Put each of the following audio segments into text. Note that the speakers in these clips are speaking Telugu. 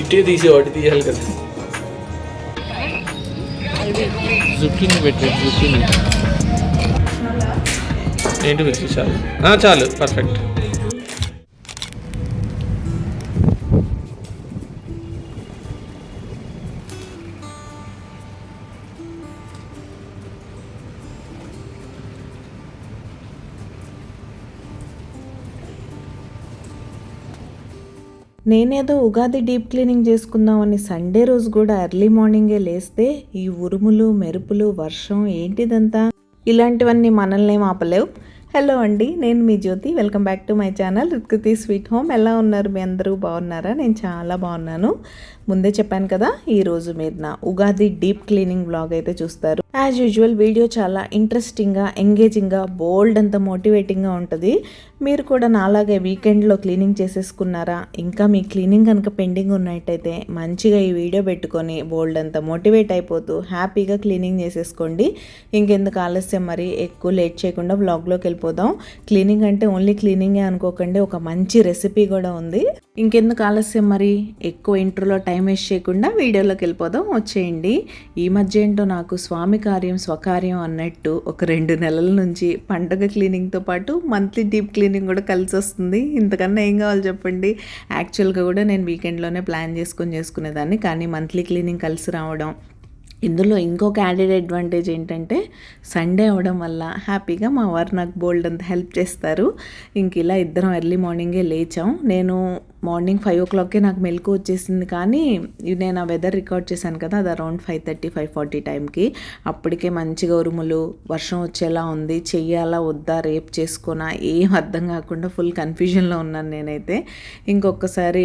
ఇటే తీసేవాటి తీయాలి కదా. జుకీని పెట్టాడు. జుకీని ఏంటి మిర్చి చాలు చాలు పర్ఫెక్ట్. నేనేదో ఉగాది డీప్ క్లీనింగ్ చేసుకుందామని సండే రోజు కూడా ఎర్లీ మార్నింగే లేస్తే ఈ ఉరుములు మెరుపులు వర్షం ఏంటిదంతా, ఇలాంటివన్నీ మనల్ని ఏం ఆపలేవు. హలో అండి, నేను మీ Jyothi. Welcome back to my channel Rutkruti sweet home. ఎలా ఉన్నారు మీ అందరూ? బాగున్నారా? నేను చాలా బాగున్నాను. ముందే చెప్పాను కదా, ఈరోజు మీరు నా ఉగాది డీప్ క్లీనింగ్ వ్లాగ్ అయితే చూస్తారు. యాజ్ యూజువల్ వీడియో చాలా ఇంట్రెస్టింగ్గా, ఎంగేజింగ్గా, బోల్డ్ అంత మోటివేటింగ్గా ఉంటుంది. మీరు కూడా నాలాగే వీకెండ్లో క్లీనింగ్ చేసేసుకున్నారా? ఇంకా మీ క్లీనింగ్ కనుక పెండింగ్ ఉన్నట్టయితే మంచిగా ఈ వీడియో పెట్టుకొని బోల్డ్ అంత మోటివేట్ అయిపోతూ హ్యాపీగా క్లీనింగ్ చేసేసుకోండి. ఇంకెందుకు ఆలస్యం, మరి ఎక్కువ లేట్ చేయకుండా వ్లాగ్లోకి వెళ్ళిపోదాం. క్లీనింగ్ అంటే ఓన్లీ క్లీనింగే అనుకోకండి, ఒక మంచి రెసిపీ కూడా ఉంది. ఇంకెందుకు ఆలస్యం, మరి ఎక్కువ ఇంట్రోలో టైం వేస్ట్ చేయకుండా వీడియోలోకి వెళ్ళిపోదాం. వచ్చేయండి. ఈ మధ్య ఏంటో నాకు స్వామి కార్యం స్వకార్యం అన్నట్టు ఒక 2 నెలల నుంచి పండగ క్లీనింగ్తో పాటు మంత్లీ డీప్ క్లీనింగ్ కూడా కలిసి వస్తుంది. ఇంతకన్నా ఏం కావాలి చెప్పండి. యాక్చువల్గా కూడా నేను వీకెండ్లోనే ప్లాన్ చేసుకునేదాన్ని, కానీ మంత్లీ క్లీనింగ్ కలిసి రావడం, ఇందులో ఇంకొక యాడెడ్ అడ్వాంటేజ్ ఏంటంటే సండే అవ్వడం వల్ల హ్యాపీగా మా వారు నాకు బోల్డ్ అంత హెల్ప్ చేస్తారు. ఇంక ఇలా ఇద్దరం ఎర్లీ మార్నింగే లేచాం. నేను మార్నింగ్ 5 o'clockకే నాకు మెలకు వచ్చేసింది, కానీ నేను ఆ వెదర్ రికార్డ్ చేశాను కదా, అది అరౌండ్ 5:30, 5:40 టైంకి. అప్పటికే మంచిగా ఉరుములు, వర్షం వచ్చేలా ఉంది. చెయ్యాలా వద్దా, రేపు చేసుకోనా, ఏం అర్థం కాకుండా ఫుల్ కన్ఫ్యూజన్లో ఉన్నాను నేనైతే. ఇంకొకసారి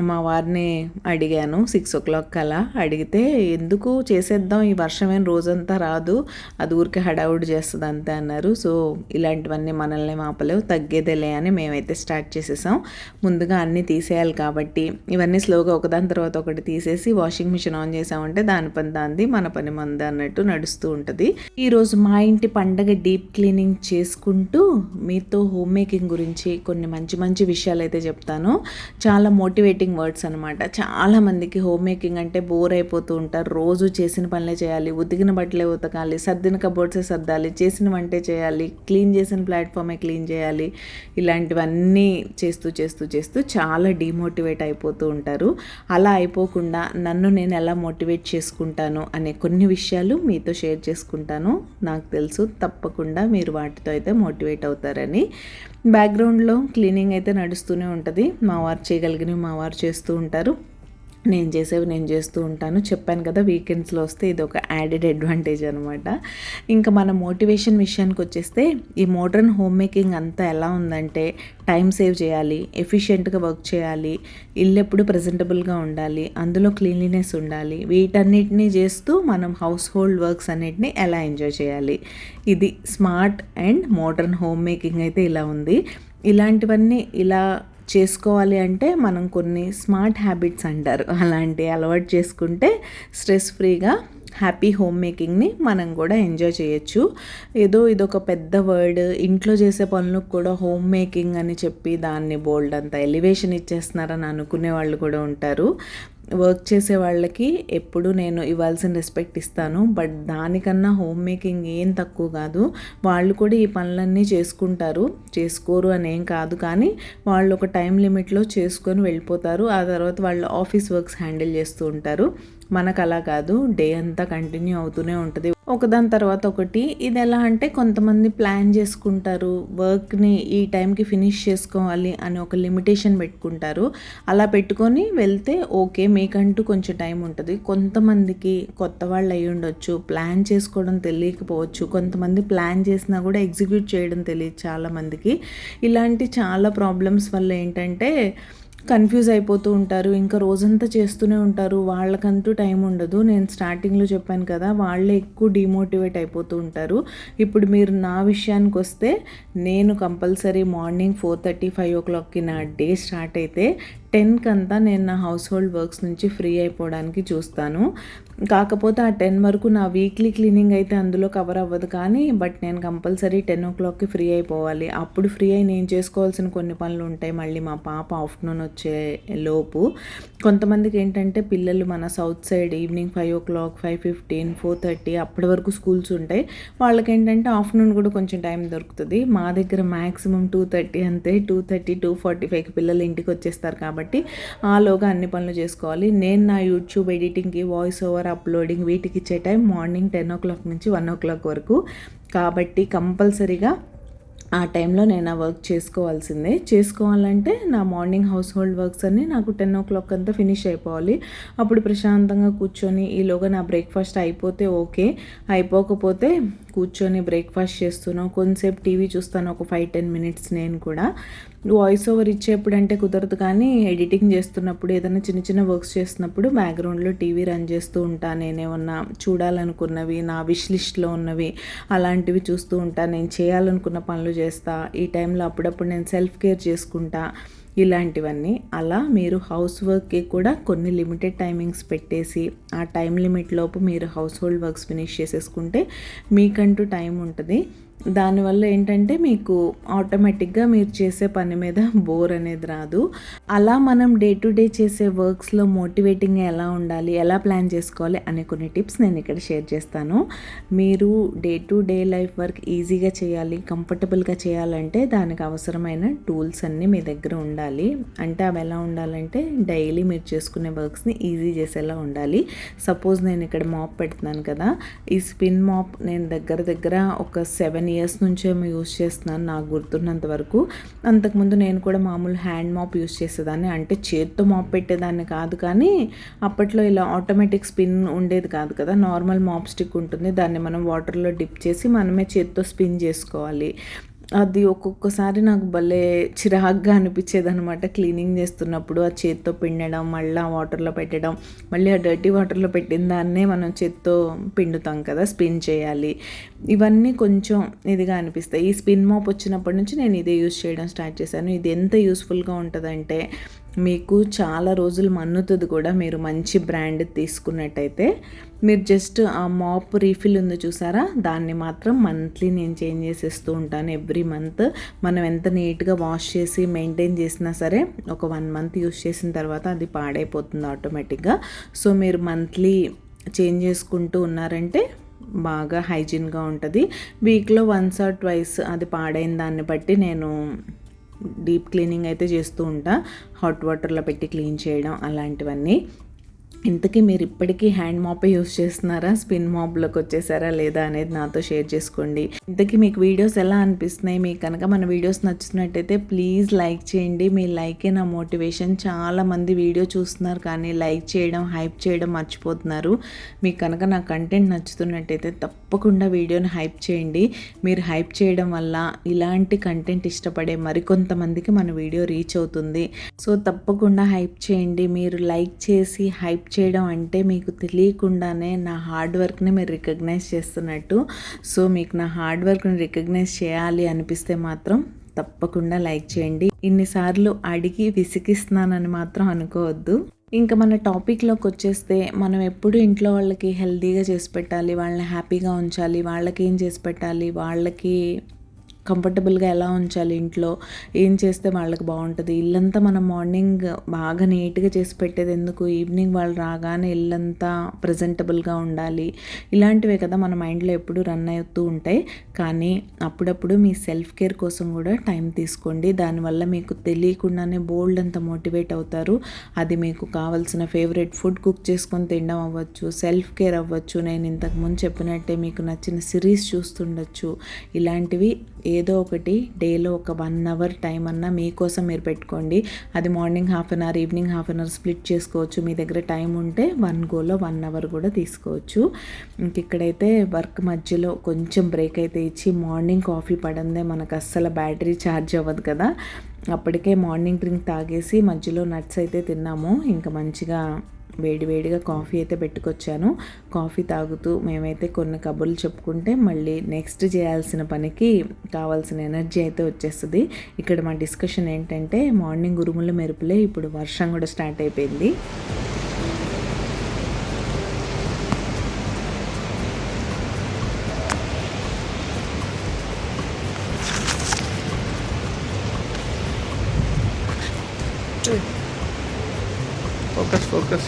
మా వారిని అడిగాను 6 o'clock అలా. అడిగితే ఎందుకు చేసేద్దాం, ఈ వర్షమేం రోజంతా రాదు, అది ఊరికే హడావుడి చేస్తుంది అంతే అన్నారు. సో ఇలాంటివన్నీ మనల్ని ఆపలేవు, తగ్గేదేలే అని మేమైతే స్టార్ట్ చేసేసాం. ముందుగా అన్నీ తీసేయాలి కాబట్టి ఇవన్నీ స్లోగా ఒకదాని తర్వాత ఒకటి తీసేసి వాషింగ్ మిషన్ ఆన్ చేసామంటే దాని పని దాంది, మన పని మంది అన్నట్టు నడుస్తూ ఉంటుంది. ఈరోజు మా ఇంటి పండగ డీప్ క్లీనింగ్ చేసుకుంటూ మీతో హోమ్ మేకింగ్ గురించి కొన్ని మంచి మంచి విషయాలు అయితే చెప్తాను. చాలా మోటివేటింగ్ వర్డ్స్ అనమాట. చాలా మందికి హోమ్ మేకింగ్ అంటే బోర్ అయిపోతూ ఉంటారు. రోజు చేసిన పనులే చేయాలి, ఉతికిన బట్టలే ఉతకాలి, సర్దిన కబోర్డ్సే సర్దాలి, చేసిన వంటే చేయాలి, క్లీన్ చేసిన ప్లాట్ఫామే క్లీన్ చేయాలి, ఇలాంటివన్నీ చేస్తూ చేస్తూ చేస్తూ చాలా డిమోటివేట్ అయిపోతూ ఉంటారు. అలా అయిపోకుండా నన్ను నేను ఎలా మోటివేట్ చేసుకుంటాను అనే కొన్ని విషయాలు మీతో షేర్ చేసుకుంటాను. నాకు తెలుసు తప్పకుండా మీరు వాటితో అయితే మోటివేట్ అవుతారని. బ్యాక్గ్రౌండ్లో క్లీనింగ్ అయితే నడుస్తూనే ఉంటుంది. మా వారు చేయగలిగినవి మా వారు చేస్తూ ఉంటారు, నేను చేసేవి నేను చేస్తూ ఉంటాను. చెప్పాను కదా, వీకెండ్స్లో వస్తే ఇది ఒక యాడెడ్ అడ్వాంటేజ్ అనమాట. ఇంకా మన మోటివేషన్ విషయానికి వచ్చేస్తే ఈ మోడర్న్ హోమ్ మేకింగ్ అంతా ఎలా ఉందంటే టైం సేవ్ చేయాలి, ఎఫిషియెంట్గా వర్క్ చేయాలి, ఇల్లు ఎప్పుడు ప్రజెంటబుల్గా ఉండాలి, అందులో క్లీన్లీనెస్ ఉండాలి, వీటన్నిటినీ చేస్తూ మనం హౌస్ హోల్డ్ వర్క్స్ అన్నిటిని ఎలా ఎంజాయ్ చేయాలి. ఇది smart and modern home making అయితే ఇలా ఉంది. ఇలాంటివన్నీ ఇలా చేసుకోవాలి అంటే మనం కొన్ని స్మార్ట్ హ్యాబిట్స్ అంటారు, అలాంటి అలవాటు చేసుకుంటే స్ట్రెస్ ఫ్రీగా హ్యాపీ హోమ్ మేకింగ్ని మనం కూడా ఎంజాయ్ చేయొచ్చు. ఏదో ఇదొక పెద్ద వర్డ్, ఇంట్లో చేసే పనులకు కూడా హోమ్ మేకింగ్ అని చెప్పి దాన్ని బోల్డ్ అంత ఎలివేషన్ ఇచ్చేస్తున్నారని అనుకునే వాళ్ళు కూడా ఉంటారు. వర్క్ చేసే వాళ్ళకి ఎప్పుడు నేను ఇవ్వాల్సిన రెస్పెక్ట్ ఇస్తాను, బట్ దానికన్నా హోమ్ మేకింగ్ ఏం తక్కువ కాదు. వాళ్ళు కూడా ఈ పనులన్నీ చేసుకుంటారు, చేసుకోరు అని ఏం కాదు, కానీ వాళ్ళు ఒక టైం లిమిట్లో చేసుకొని వెళ్ళిపోతారు. ఆ తర్వాత వాళ్ళు ఆఫీస్ వర్క్స్ హ్యాండిల్ చేస్తూ ఉంటారు. మనకు అలా కాదు, డే అంతా కంటిన్యూ అవుతూనే ఉంటుంది, ఒకదాని తర్వాత ఒకటి. ఇది ఎలా అంటే కొంతమంది ప్లాన్ చేసుకుంటారు, వర్క్ని ఈ టైంకి ఫినిష్ చేసుకోవాలి అని ఒక లిమిటేషన్ పెట్టుకుంటారు. అలా పెట్టుకొని వెళ్తే ఓకే, మీకంటూ కొంచెం టైం ఉంటుంది. కొంతమందికి కొత్త వాళ్ళు అయ్యి ఉండొచ్చు, ప్లాన్ చేసుకోవడం తెలియకపోవచ్చు, కొంతమంది ప్లాన్ చేసినా కూడా ఎగ్జిక్యూట్ చేయడం తెలియదు చాలామందికి. ఇలాంటి చాలా ప్రాబ్లమ్స్ వల్ల ఏంటంటే కన్ఫ్యూజ్ అయిపోతూ ఉంటారు. ఇంకా రోజంతా చేస్తూనే ఉంటారు. వాళ్ళకంటూ టైం ఉండదు. నేను స్టార్టింగ్లో చెప్పాను కదా, వాళ్ళే ఎక్కువ డిమోటివేట్ అయిపోతూ ఉంటారు. ఇప్పుడు మీరు నా విషయానికి వస్తే, నేను కంపల్సరీ మార్నింగ్ 4:30, 5 నా డే స్టార్ట్ అయితే 10కి అంతా నేను నా హౌస్ హోల్డ్ వర్క్స్ నుంచి ఫ్రీ అయిపోవడానికి చూస్తాను. కాకపోతే ఆ 10 వరకు నా వీక్లీ క్లీనింగ్ అయితే అందులో కవర్ అవ్వదు, కానీ బట్ నేను కంపల్సరీ 10 ఫ్రీ అయిపోవాలి. అప్పుడు ఫ్రీ అయి నేను చేసుకోవాల్సిన కొన్ని పనులు ఉంటాయి. మళ్ళీ మా పాప ఆఫ్టర్నూన్ వచ్చే లోపు, కొంతమందికి ఏంటంటే పిల్లలు మన సౌత్ సైడ్ ఈవినింగ్ 5 5:15, 4:30 అప్పటి వరకు స్కూల్స్ ఉంటాయి. వాళ్ళకి ఏంటంటే ఆఫ్టర్నూన్ కూడా కొంచెం టైం దొరుకుతుంది. మా దగ్గర మ్యాక్సిమం 2:30 అంతే. 2:30, 2:45కి పిల్లలు ఇంటికి వచ్చేస్తారు కాబట్టి ఆలోగా అన్ని పనులు చేసుకోవాలి. నేను నా యూట్యూబ్ ఎడిటింగ్కి, వాయిస్ ఓవర్ అప్లోడింగ్ వీటికి ఇచ్చే టైం మార్నింగ్ 10 నుంచి 1 వరకు. కాబట్టి కంపల్సరీగా ఆ టైంలో నేను ఆ వర్క్ చేసుకోవాల్సిందే. చేసుకోవాలంటే నా మార్నింగ్ హౌస్ హోల్డ్ వర్క్స్ అన్నీ నాకు 10 అంతా ఫినిష్ అయిపోవాలి. అప్పుడు ప్రశాంతంగా కూర్చొని ఈలోగా నా బ్రేక్ఫాస్ట్ అయిపోతే ఓకే, అయిపోకపోతే కూర్చొని బ్రేక్ఫాస్ట్ చేస్తున్నాను, కొంతసేపు టీవీ చూస్తాను, ఒక 5-10 మినిట్స్. నేను కూడా వాయిస్ ఓవర్ ఇచ్చేప్పుడు అంటే కుదరదు, కానీ ఎడిటింగ్ చేస్తున్నప్పుడు ఏదైనా చిన్న చిన్న వర్క్స్ చేస్తున్నప్పుడు బ్యాక్గ్రౌండ్లో టీవీ రన్ చేస్తూ ఉంటాను. నేనేమన్నా చూడాలనుకున్నవి, నా విష్ లిస్ట్లో ఉన్నవి అలాంటివి చూస్తూ ఉంటాను. నేను చేయాలనుకున్న పనులు చేస్తా. ఈ టైంలో అప్పుడప్పుడు నేను సెల్ఫ్ కేర్ చేసుకుంటా, ఇలాంటివన్నీ. అలా మీరు హౌస్ వర్క్కి కూడా కొన్ని లిమిటెడ్ టైమింగ్స్ పెట్టేసి ఆ టైం లిమిట్ లోపు మీరు హౌస్ హోల్డ్ వర్క్స్ ఫినిష్ చేసేసుకుంటే మీకంటూ టైం ఉంటుంది. దానివల్ల ఏంటంటే మీకు ఆటోమేటిక్గా మీరు చేసే పని మీద బోర్ అనేది రాదు. అలా మనం డే టు డే చేసే వర్క్స్లో మోటివేటింగ్గా ఎలా ఉండాలి, ఎలా ప్లాన్ చేసుకోవాలి అనే కొన్ని టిప్స్ నేను ఇక్కడ షేర్ చేస్తాను. మీరు day to day life work ఈజీగా చేయాలి, కంఫర్టబుల్గా చేయాలంటే దానికి అవసరమైన టూల్స్ అన్నీ మీ దగ్గర ఉండాలి. అంటే అవి ఎలా ఉండాలంటే డైలీ మీరు చేసుకునే వర్క్స్ని ఈజీ చేసేలా ఉండాలి. సపోజ్ నేను ఇక్కడ మాప్ పెడుతున్నాను కదా, ఈ స్పిన్ మాప్ నేను దగ్గర ఒక 7 years నుంచే యూస్ చేస్తున్నాను నాకు గుర్తున్నంత వరకు. అంతకుముందు నేను కూడా మామూలు హ్యాండ్ మాప్ యూస్ చేసేదాన్ని, అంటే చేత్తో మాప్ పెట్టేదాన్ని కాదు. కానీ అప్పట్లో ఇలా ఆటోమేటిక్ స్పిన్ ఉండేది కాదు కదా, నార్మల్ మాప్ స్టిక్ ఉంటుంది, దాన్ని మనం వాటర్లో డిప్ చేసి మనమే చేత్తో స్పిన్ చేసుకోవాలి. అది ఒక్కొక్కసారి నాకు భలే చిరాగ్గా అనిపించేది అనమాట. క్లీనింగ్ చేస్తున్నప్పుడు ఆ చేత్తో పిండడం, మళ్ళీ వాటర్లో పెట్టడం, మళ్ళీ ఆ డర్టీ వాటర్లో పెట్టిన దాన్నే మనం చేత్తో పిండుతాం కదా, స్పిన్ చేయాలి. ఇవన్నీ కొంచెం ఇదిగా అనిపిస్తాయి. ఈ స్పిన్ మాప్ వచ్చినప్పటి నుంచి నేను ఇదే యూస్ చేయడం స్టార్ట్ చేశాను. ఇది ఎంత యూస్ఫుల్గా ఉంటుందంటే మీకు చాలా రోజులు మన్నుతుంది కూడా. మీరు మంచి బ్రాండ్ తీసుకున్నట్టయితే మీరు జస్ట్ ఆ మాప్ రీఫిల్ ఉంది చూసారా, దాన్ని మాత్రం మంత్లీ నేను చేంజ్ చేసేస్తూ ఉంటాను. ఎవ్రీ మంత్ మనం ఎంత నీట్గా వాష్ చేసి మెయింటైన్ చేసినా సరే ఒక 1 month యూస్ చేసిన తర్వాత అది పాడైపోతుంది ఆటోమేటిక్గా. సో మీరు మంత్లీ చేంజ్ చేసుకుంటూ ఉన్నారంటే బాగా హైజీన్గా ఉంటుంది. వీక్లో 1 or 2 అది పాడైన దాన్ని బట్టి నేను డీప్ క్లీనింగ్ అయితే చేస్తూ ఉంటా, హాట్ వాటర్లో పెట్టి క్లీన్ చేయడం అలాంటివన్నీ. ఇంతకీ మీరు ఇప్పటికీ హ్యాండ్ మాపే యూస్ చేస్తున్నారా, స్పిన్ మాప్లోకి వచ్చేసారా లేదా అనేది నాతో షేర్ చేసుకోండి. ఇంతకీ మీకు వీడియోస్ ఎలా అనిపిస్తున్నాయి? మీకు కనుక మన వీడియోస్ నచ్చుతున్నట్టయితే ప్లీజ్ లైక్ చేయండి. మీ లైకే నా మోటివేషన్. చాలామంది వీడియో చూస్తున్నారు కానీ లైక్ చేయడం, హైప్ చేయడం మర్చిపోతున్నారు. మీకు కనుక నా కంటెంట్ నచ్చుతున్నట్టయితే తప్పకుండా వీడియోని హైప్ చేయండి. మీరు హైప్ చేయడం వల్ల ఇలాంటి కంటెంట్ ఇష్టపడే మరికొంతమందికి మన వీడియో రీచ్ అవుతుంది. సో తప్పకుండా హైప్ చేయండి. మీరు లైక్ చేసి హైప్ చేయడం అంటే మీకు తెలియకుండానే నా హార్డ్ వర్క్ని మీరు రికగ్నైజ్ చేస్తున్నట్టు. సో మీకు నా హార్డ్ వర్క్ని రికగ్నైజ్ చేయాలి అనిపిస్తే మాత్రం తప్పకుండా లైక్ చేయండి. ఇన్నిసార్లు అడిగి విసిగిస్తున్నానని మాత్రం అనుకోవద్దు. ఇంకా మన టాపిక్లోకి వచ్చేస్తే, మనం ఎప్పుడు ఇంట్లో వాళ్ళకి హెల్తీగా చేసి పెట్టాలి, వాళ్ళని హ్యాపీగా ఉంచాలి, వాళ్ళకి ఏం చేసి పెట్టాలి, వాళ్ళకి కంఫర్టబుల్గా ఎలా ఉంచాలి, ఇంట్లో ఏం చేస్తే వాళ్ళకి బాగుంటుంది. ఇల్లంతా మనం మార్నింగ్ బాగా నీట్గా చేసి పెట్టేది ఎందుకు, ఈవినింగ్ వాళ్ళు రాగానే ఇల్లంతా ప్రజెంటబుల్గా ఉండాలి, ఇలాంటివే కదా మన మైండ్లో ఎప్పుడు రన్ అవుతూ ఉంటాయి. కానీ అప్పుడప్పుడు మీ సెల్ఫ్ కేర్ కోసం కూడా టైం తీసుకోండి. దానివల్ల మీకు తెలియకుండానే బోల్డ్ అంత మోటివేట్ అవుతారు. అది మీకు కావాల్సిన ఫేవరెట్ ఫుడ్ కుక్ చేసుకొని తినడం అవ్వచ్చు, సెల్ఫ్ కేర్ అవ్వచ్చు, నేను ఇంతకుముందు చెప్పినట్టే మీకు నచ్చిన సిరీస్ చూస్తుండొచ్చు. ఇలాంటివి ఏదో ఒకటి డేలో ఒక 1 అవర్ టైం అన్నా మీకోసం మీరు పెట్టుకోండి. అది morning half an hour, evening half an hour split చేసుకోవచ్చు. మీ దగ్గర టైం ఉంటే 1 గోలో 1 అవర్ కూడా తీసుకోవచ్చు. ఇంక ఇక్కడైతే వర్క్ మధ్యలో కొంచెం బ్రేక్ అయితే ఇచ్చి, మార్నింగ్ కాఫీ పడందే మనకు అస్సలు బ్యాటరీ ఛార్జ్ అవ్వదు కదా, అప్పటికే మార్నింగ్ డ్రింక్ తాగేసి మధ్యలో నట్స్ అయితే తిన్నాము. ఇంకా మంచిగా వేడివేడిగా కాఫీ అయితే పెట్టుకొచ్చాను. కాఫీ తాగుతూ మేమైతే కొన్ని కబుర్లు చెప్పుకుంటే మళ్ళీ నెక్స్ట్ చేయాల్సిన పనికి కావాల్సిన ఎనర్జీ అయితే వచ్చేస్తుంది. ఇక్కడ మా డిస్కషన్ ఏంటంటే, మార్నింగ్ ఉరుముల మెరుపులే, ఇప్పుడు వర్షం కూడా స్టార్ట్ అయిపోయింది. ఫోకస్.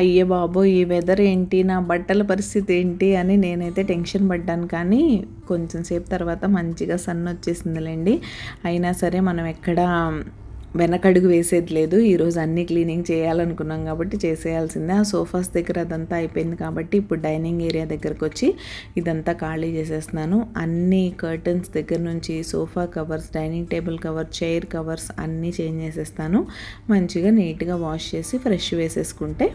అయ్యే బాబో, ఈ వెదర్ ఏంటి, నా బట్టల పరిస్థితి ఏంటి అని నేనైతే టెన్షన్ పడ్డాను. కానీ కొంచెం సేపు తర్వాత మంచిగా సన్ వచ్చేసిందిలేండి. అయినా సరే మనం ఎక్కడ వెనకడుగు వేసేది లేదు. ఈరోజు అన్నీ క్లీనింగ్ చేయాలనుకున్నాం కాబట్టి చేసేయాల్సిందే. ఆ సోఫాస్ దగ్గర అదంతా అయిపోయింది కాబట్టి ఇప్పుడు డైనింగ్ ఏరియా దగ్గరకు వచ్చి ఇదంతా ఖాళీ చేసేస్తున్నాను. అన్ని కర్టన్స్ దగ్గర నుంచి sofa covers, dining table cover, chair covers అన్నీ చేంజ్ చేసేస్తాను. మంచిగా నీట్గా వాష్ చేసి ఫ్రెష్ వేసేసుకుంటే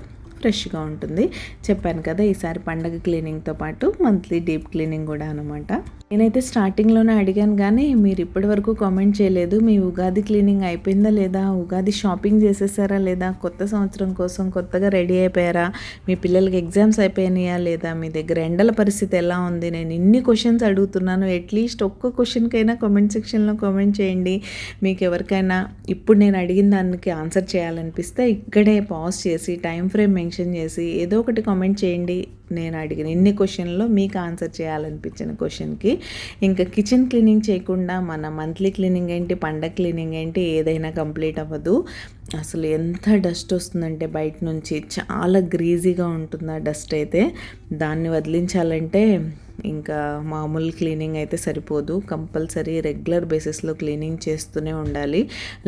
ఫ్రెష్గా ఉంటుంది. చెప్పాను కదా, ఈసారి పండగ క్లీనింగ్తో పాటు మంత్లీ డీప్ క్లీనింగ్ కూడా అనమాట. నేనైతే స్టార్టింగ్లోనే అడిగాను కానీ మీరు ఇప్పటి వరకు కామెంట్ చేయలేదు. మీ ఉగాది క్లీనింగ్ అయిపోయిందా లేదా, ఉగాది షాపింగ్ చేసేసారా లేదా, కొత్త సంవత్సరం కోసం కొత్తగా రెడీ అయిపోయారా, మీ పిల్లలకి ఎగ్జామ్స్ అయిపోయినాయా లేదా, మీ దగ్గర ఎండల పరిస్థితి ఎలా ఉంది. నేను ఇన్ని క్వశ్చన్స్ అడుగుతున్నాను. అట్లీస్ట్ ఒక్క క్వశ్చన్కైనా కామెంట్ సెక్షన్లో కామెంట్ చేయండి. మీకు ఎవరికైనా ఇప్పుడు నేను అడిగిన దానికి ఆన్సర్ చేయాలనిపిస్తే ఇక్కడే పాజ్ చేసి టైం ఫ్రేమ్ మెన్షన్ చేసి ఏదో ఒకటి కామెంట్ చేయండి. నేను అడిగిన ఇన్ని క్వశ్చన్లో మీకు ఆన్సర్ చేయాలనిపించిన క్వశ్చన్కి. ఇంకా కిచెన్ క్లీనింగ్ చేయకుండా మన మంత్లీ క్లీనింగ్ ఏంటి, పండగ క్లీనింగ్ ఏంటి, ఏదైనా కంప్లీట్ అవ్వదు. అసలు ఎంత డస్ట్ వస్తుందంటే బయట నుంచి, చాలా గ్రీజీగా ఉంటుంది ఆ డస్ట్ అయితే. దాన్ని వదిలించాలంటే ఇంకా మామూలు క్లీనింగ్ అయితే సరిపోదు. కంపల్సరీ రెగ్యులర్ బేసిస్లో క్లీనింగ్ చేస్తూనే ఉండాలి.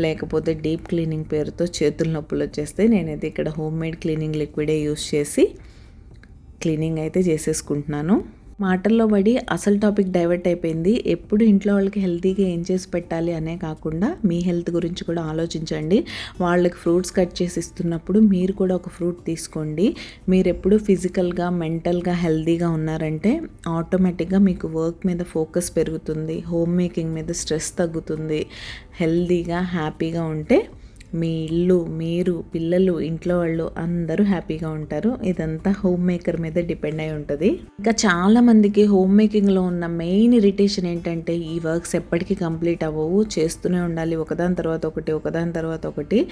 లేకపోతే డీప్ క్లీనింగ్ పేరుతో చేతుల నొప్పులు వచ్చేస్తాయి. నేనైతే ఇక్కడ హోమ్ మేడ్ క్లీనింగ్ లిక్విడే యూస్ చేసి క్లీనింగ్ అయితే చేసేసుకుంటున్నాను. మాటల్లో పడి అసలు టాపిక్ డైవర్ట్ అయిపోయింది. ఎప్పుడు ఇంట్లో వాళ్ళకి హెల్తీగా ఏం చేసి పెట్టాలి అనే కాకుండా మీ హెల్త్ గురించి కూడా ఆలోచించండి. వాళ్ళకి ఫ్రూట్స్ కట్ చేసి ఇస్తున్నప్పుడు మీరు కూడా ఒక ఫ్రూట్ తీసుకోండి. మీరు ఎప్పుడు ఫిజికల్గా, మెంటల్గా హెల్తీగా ఉన్నారంటే ఆటోమేటిక్గా మీకు వర్క్ మీద ఫోకస్ పెరుగుతుంది, హోమ్ మేకింగ్ మీద స్ట్రెస్ తగ్గుతుంది. హెల్తీగా, హ్యాపీగా ఉంటే మీ ఇల్లు, మీరు, పిల్లలు, ఇంట్లో వాళ్ళు అందరూ హ్యాపీగా ఉంటారు. ఇదంతా హోమ్ మేకర్ మీద డిపెండ్ అయి ఉంటుంది. ఇంకా చాలామందికి హోమ్ మేకింగ్లో ఉన్న మెయిన్ ఇరిటేషన్ ఏంటంటే ఈ వర్క్స్ ఎప్పటికీ కంప్లీట్ అవ్వవు, చేస్తూనే ఉండాలి ఒకదాని తర్వాత ఒకటి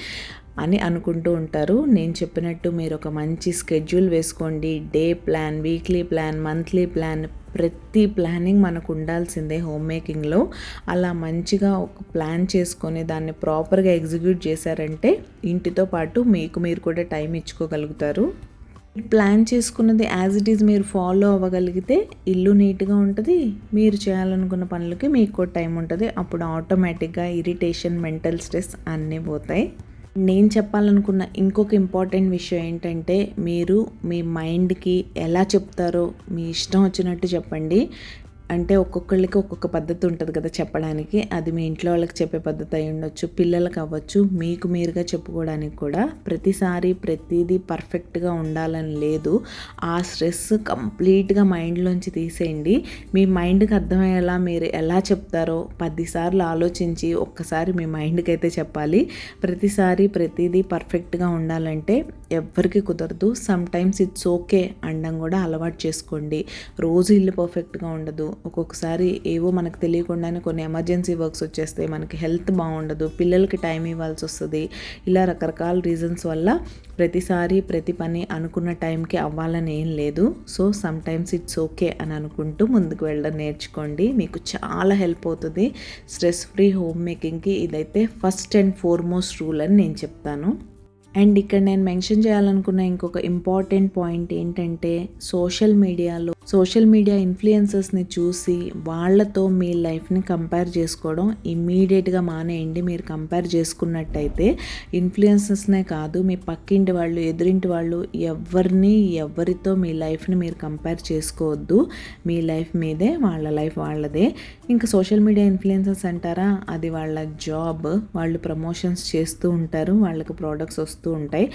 అని అనుకుంటూ ఉంటారు. నేను చెప్పినట్టు మీరు ఒక మంచి స్కెడ్యూల్ వేసుకోండి. Day plan, weekly plan, monthly plan, ప్రతి ప్లానింగ్ మనకు ఉండాల్సిందే హోమ్ మేకింగ్లో. అలా మంచిగా ఒక ప్లాన్ చేసుకొని దాన్ని ప్రాపర్గా ఎగ్జిక్యూట్ చేశారంటే ఇంటితో పాటు మీకు మీరు కూడా టైం ఇచ్చుకోగలుగుతారు. ప్లాన్ చేసుకున్నది యాజ్ ఇట్ ఈజ్ మీరు ఫాలో అవ్వగలిగితే ఇల్లు నీట్గా ఉంటుంది, మీరు చేయాలనుకున్న పనులకి మీకు కూడా టైం ఉంటుంది. అప్పుడు ఆటోమేటిక్గా ఇరిటేషన్, మెంటల్ స్ట్రెస్ అన్నీ పోతాయి. నేను చెప్పాలనుకున్న ఇంకొక ఇంపార్టెంట్ విషయం ఏంటంటే, మీరు మీ మైండ్కి ఎలా చెప్తారో మీ ఇష్టం వచ్చినట్టు చెప్పండి. అంటే ఒక్కొక్కళ్ళకి ఒక్కొక్క పద్ధతి ఉంటుంది కదా చెప్పడానికి. అది మీ ఇంట్లో వాళ్ళకి చెప్పే పద్ధతి అయి ఉండొచ్చు, పిల్లలకు అవ్వచ్చు, మీకు మీరుగా చెప్పుకోవడానికి కూడా. ప్రతిసారి ప్రతిదీ పర్ఫెక్ట్గా ఉండాలని లేదు. ఆ స్ట్రెస్ కంప్లీట్గా మైండ్లోంచి తీసేయండి. మీ మైండ్కి అర్థమయ్యేలా మీరు ఎలా చెప్తారో 10 సార్లు ఆలోచించి ఒక్కసారి మీ మైండ్కి అయితే చెప్పాలి. ప్రతిసారి ప్రతిదీ పర్ఫెక్ట్గా ఉండాలంటే ఎవ్వరికి కుదరదు. సమ్ టైమ్స్ ఇట్స్ ఓకే అనడం కూడా అలవాటు చేసుకోండి. రోజు ఇల్లు పర్ఫెక్ట్గా ఉండదు. ఒక్కొక్కసారి ఏవో మనకు తెలియకుండానే కొన్ని ఎమర్జెన్సీ వర్క్స్ వచ్చేస్తాయి, మనకి హెల్త్ బాగుండదు, పిల్లలకి టైం ఇవ్వాల్సి వస్తుంది. ఇలా రకరకాల రీజన్స్ వల్ల ప్రతిసారి ప్రతి పని అనుకున్న టైంకి అవ్వాలని ఏం లేదు. So some times it's okay అని అనుకుంటూ ముందుకు వెళ్ళడం నేర్చుకోండి. మీకు చాలా హెల్ప్ అవుతుంది. స్ట్రెస్ ఫ్రీ హోమ్ మేకింగ్కి ఇదైతే ఫస్ట్ అండ్ ఫార్మోస్ట్ రూల్ అని నేను చెప్తాను. అండ్ ఇక్కడ నేను మెన్షన్ చేయాలనుకున్న ఇంకొక ఇంపార్టెంట్ పాయింట్ ఏంటంటే, సోషల్ మీడియా ఇన్ఫ్లుయెన్సర్స్ని చూసి వాళ్ళతో మీ లైఫ్ని కంపేర్ చేసుకోవడం ఇమ్మీడియట్గా మానేయండి. మీరు కంపేర్ చేసుకున్నట్టయితే ఇన్ఫ్లుయెన్సర్స్నే కాదు, మీ పక్కింటి వాళ్ళు, ఎదురింటి వాళ్ళు, ఎవరితో మీ లైఫ్ని మీరు కంపేర్ చేసుకోవద్దు. మీ లైఫ్ మీదే, వాళ్ళ లైఫ్ వాళ్ళదే. ఇంకా సోషల్ మీడియా ఇన్ఫ్లుయెన్సర్స్ అంటారా, అది వాళ్ళ జాబ్. వాళ్ళు ప్రమోషన్స్ చేస్తూ ఉంటారు, వాళ్ళకి ప్రోడక్ట్స్ వస్తూ ఉంటాయి.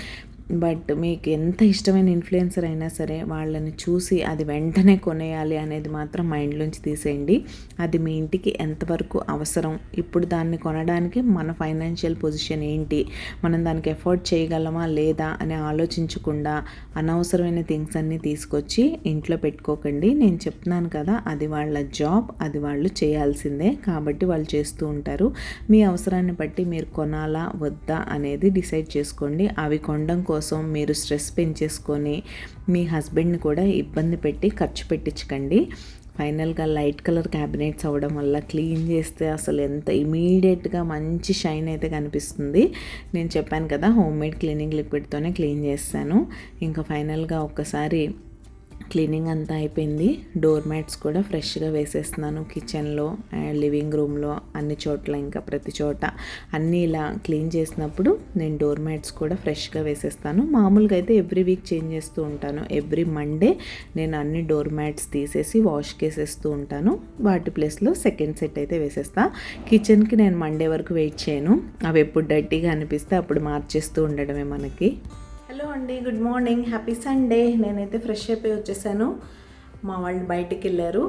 బట్ మీకు ఎంత ఇష్టమైన ఇన్ఫ్లుయెన్సర్ అయినా సరే వాళ్ళని చూసి అది వెంటనే కొనేయాలి అనేది మాత్రం మైండ్లోంచి తీసేయండి. అది మీ ఇంటికి ఎంతవరకు అవసరం, ఇప్పుడు దాన్ని కొనడానికి మన ఫైనాన్షియల్ పొజిషన్ ఏంటి, మనం దానికి ఎఫోర్డ్ చేయగలమా లేదా అని ఆలోచించకుండా అనవసరమైన థింగ్స్ అన్నీ తీసుకొచ్చి ఇంట్లో పెట్టుకోకండి. నేను చెప్తున్నాను కదా, అది వాళ్ళ జాబ్, అది వాళ్ళు చేయాల్సిందే. కాబట్టి వాళ్ళు చేస్తూ ఉంటారు. మీ అవసరాన్ని బట్టి మీరు కొనాలా వద్దా అనేది డిసైడ్ చేసుకోండి. అవి కొనడం కోసం మీరు స్ట్రెస్ పెంచేసుకొని మీ హస్బెండ్ని కూడా ఇబ్బంది పెట్టి ఖర్చు పెట్టించకండి. ఫైనల్గా లైట్ కలర్ క్యాబినెట్స్ అవ్వడం వల్ల క్లీన్ చేస్తే అసలు ఎంత ఇమీడియట్గా మంచి షైన్ అయితే కనిపిస్తుంది. నేను చెప్పాను కదా, హోమ్ మేడ్ క్లీనింగ్ లిక్విడ్తోనే క్లీన్ చేస్తాను. ఇంకా ఫైనల్గా ఒక్కసారి క్లీనింగ్ అంతా అయిపోయింది. డోర్ మ్యాట్స్ కూడా ఫ్రెష్గా వేసేస్తున్నాను. కిచెన్లో, లివింగ్ రూమ్లో, అన్ని చోట్ల, ఇంకా ప్రతి చోట అన్నీ ఇలా క్లీన్ చేసినప్పుడు నేను డోర్ మ్యాట్స్ కూడా ఫ్రెష్గా వేసేస్తాను. మామూలుగా అయితే ఎవ్రీ వీక్ చేంజ్ చేస్తూ ఉంటాను. ఎవ్రీ మండే నేను అన్ని డోర్ మ్యాట్స్ తీసేసి వాష్కి వేసేస్తూ ఉంటాను. వాటి ప్లేస్లో సెకండ్ సెట్ అయితే వేసేస్తా. కిచెన్కి నేను మండే వరకు వెయిట్ చేయను. అవి ఎప్పుడు డర్టీగా అనిపిస్తే అప్పుడు మార్చేస్తూ ఉండడమే మనకి. హలో అండి, గుడ్ మార్నింగ్, హ్యాపీ సండే. నేనైతే ఫ్రెష్ అయిపోయి వచ్చేసాను. మా వాళ్ళు బయటికి వెళ్ళారు.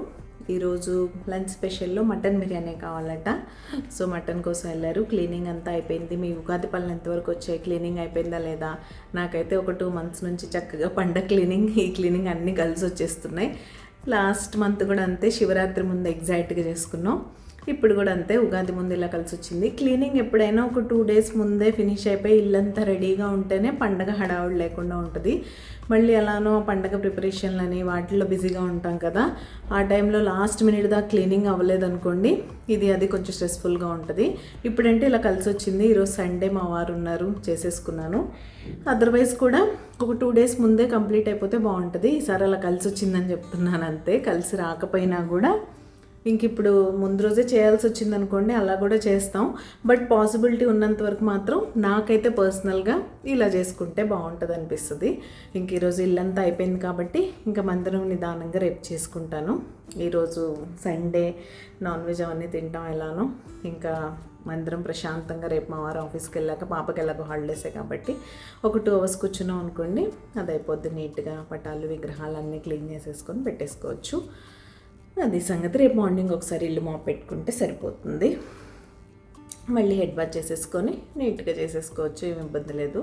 ఈరోజు లంచ్ స్పెషల్లో మటన్ బిర్యానీ కావాలట. సో మటన్ కోసం వెళ్ళారు. క్లీనింగ్ అంతా అయిపోయింది. మీ ఉగాది పనులు ఎంతవరకు వచ్చాయి, క్లీనింగ్ అయిపోయిందా లేదా? నాకైతే ఒక 2 months నుంచి చక్కగా పండగ క్లీనింగ్, ఈ క్లీనింగ్ అన్నీ కలిసి వచ్చేస్తున్నాయి. లాస్ట్ మంత్ కూడా అంతే, శివరాత్రి ముందు ఎగ్జాక్ట్గా చేసుకున్నాం. ఇప్పుడు కూడా అంతే, ఉగాది ముందు ఇలా కలిసి వచ్చింది. క్లీనింగ్ ఎప్పుడైనా ఒక 2 days ముందే ఫినిష్ అయిపోయి ఇల్లంతా రెడీగా ఉంటేనే పండగ హడావుడి లేకుండా ఉంటుంది. మళ్ళీ అలానో పండగ ప్రిపరేషన్లని వాటిల్లో బిజీగా ఉంటాం కదా, ఆ టైంలో లాస్ట్ మినిట్ దాకా క్లీనింగ్ అవ్వలేదనుకోండి, అది కొంచెం స్ట్రెస్ఫుల్గా ఉంటుంది. ఇప్పుడంటే ఇలా కలిసి వచ్చింది. ఈరోజు సండే మా వారు ఉన్నారు, చేసేసుకున్నాను. అదర్వైజ్ కూడా ఒక 2 days ముందే కంప్లీట్ అయిపోతే బాగుంటుంది. ఈసారి అలా కలిసి వచ్చిందని చెప్తున్నాను అంతే. కలిసి రాకపోయినా కూడా ఇంక ఇప్పుడు ముందు రోజే చేయాల్సి వచ్చింది అనుకోండి, అలా కూడా చేస్తాం. బట్ పాసిబిలిటీ ఉన్నంత వరకు మాత్రం నాకైతే పర్సనల్గా ఇలా చేసుకుంటే బాగుంటుంది అనిపిస్తుంది. ఇంక ఈరోజు ఇల్లంతా అయిపోయింది కాబట్టి ఇంకా మందిరం నిదానంగా రేపు చేసుకుంటాను. ఈరోజు సండే నాన్ వెజ్ అవన్నీ తింటాం ఎలానో. ఇంకా మందిరం ప్రశాంతంగా రేపు మా వారు ఆఫీస్కి వెళ్ళాక, పాపకి ఎలాగో హాలిడేసే కాబట్టి ఒక 2 hours కూర్చున్నాం అనుకోండి, అది అయిపోద్ది. నీట్గా పటాలు, విగ్రహాలు అన్నీ క్లీన్ చేసేసుకొని పెట్టేసుకోవచ్చు. అది సంగతి. రేపు మార్నింగ్ ఒకసారి ఇల్లు మాప్ పెట్టుకుంటే సరిపోతుంది. మళ్ళీ హెడ్ బాత్ చేసేసుకొని నీట్గా చేసేసుకోవచ్చు, ఏమి ఇబ్బంది లేదు.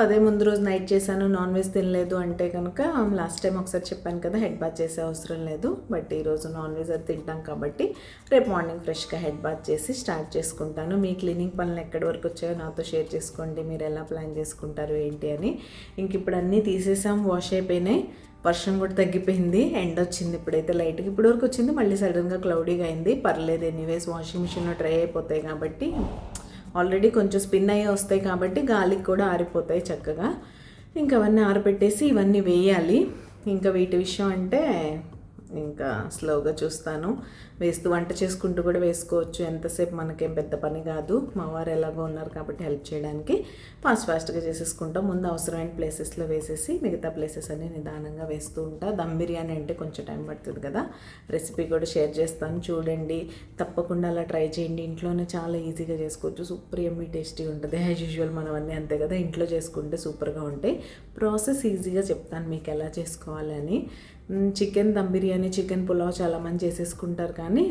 అదే ముందు రోజు నైట్ చేశాను, నాన్ వెజ్ తినలేదు అంటే కనుక లాస్ట్ టైం ఒకసారి చెప్పాను కదా, హెడ్ బాత్ చేసే అవసరం లేదు. బట్ ఈరోజు నాన్ వెజ్ అది తింటాం కాబట్టి రేపు మార్నింగ్ ఫ్రెష్గా హెడ్ బాత్ చేసి స్టార్ట్ చేసుకుంటాను. మీ క్లీనింగ్ పనులు ఎక్కడి వరకు వచ్చాయో నాతో షేర్ చేసుకోండి, మీరు ఎలా ప్లాన్ చేసుకుంటారు ఏంటి అని. ఇంక ఇప్పుడు అన్నీ తీసేసాం, వాష్ అయిపోయినాయి. వర్షం కూడా తగ్గిపోయింది, ఎండ వచ్చింది ఇప్పుడైతే లైట్గా. ఇప్పుడు వరకు వచ్చింది, మళ్ళీ సడన్గా క్లౌడీగా అయింది. పర్లేదు, ఎనీవేస్ వాషింగ్ మిషన్లో డ్రై అయిపోతాయి కాబట్టి, ఆల్రెడీ కొంచెం స్పిన్ అయ్యి వస్తాయి కాబట్టి గాలికి కూడా ఆరిపోతాయి చక్కగా. ఇంకా అవన్నీ ఆరబెట్టేసి ఇవన్నీ వేయాలి. ఇంకా వీటి విషయం అంటే ఇంకా స్లోగా చూస్తాను, వేస్తూ వంట చేసుకుంటూ కూడా వేసుకోవచ్చు. ఎంతసేపు మనకేం పెద్ద పని కాదు. మా వారు ఎలాగో ఉన్నారు కాబట్టి హెల్ప్ చేయడానికి ఫాస్ట్గా చేసేసుకుంటాం. ముందు అవసరమైన ప్లేసెస్లో వేసేసి మిగతా ప్లేసెస్ అన్నీ నిదానంగా వేస్తూ ఉంటా. దమ్ బిర్యానీ అంటే కొంచెం టైం పడుతుంది కదా, రెసిపీ కూడా షేర్ చేస్తాను, చూడండి. తప్పకుండా అలా ట్రై చేయండి. ఇంట్లోనే చాలా ఈజీగా చేసుకోవచ్చు, సూపర్ యమ్మీ టేస్టీ ఉంటుంది. యాజ్ యూజువల్ మనం అన్నీ అంతే కదా, ఇంట్లో చేసుకుంటే సూపర్గా ఉంటాయి. ప్రాసెస్ ఈజీగా చెప్తాను మీకు ఎలా చేసుకోవాలని. చికెన్ దమ్ బిర్యానీ, చికెన్ పులావ్ చాలామంది చేసేసుకుంటారు, కానీ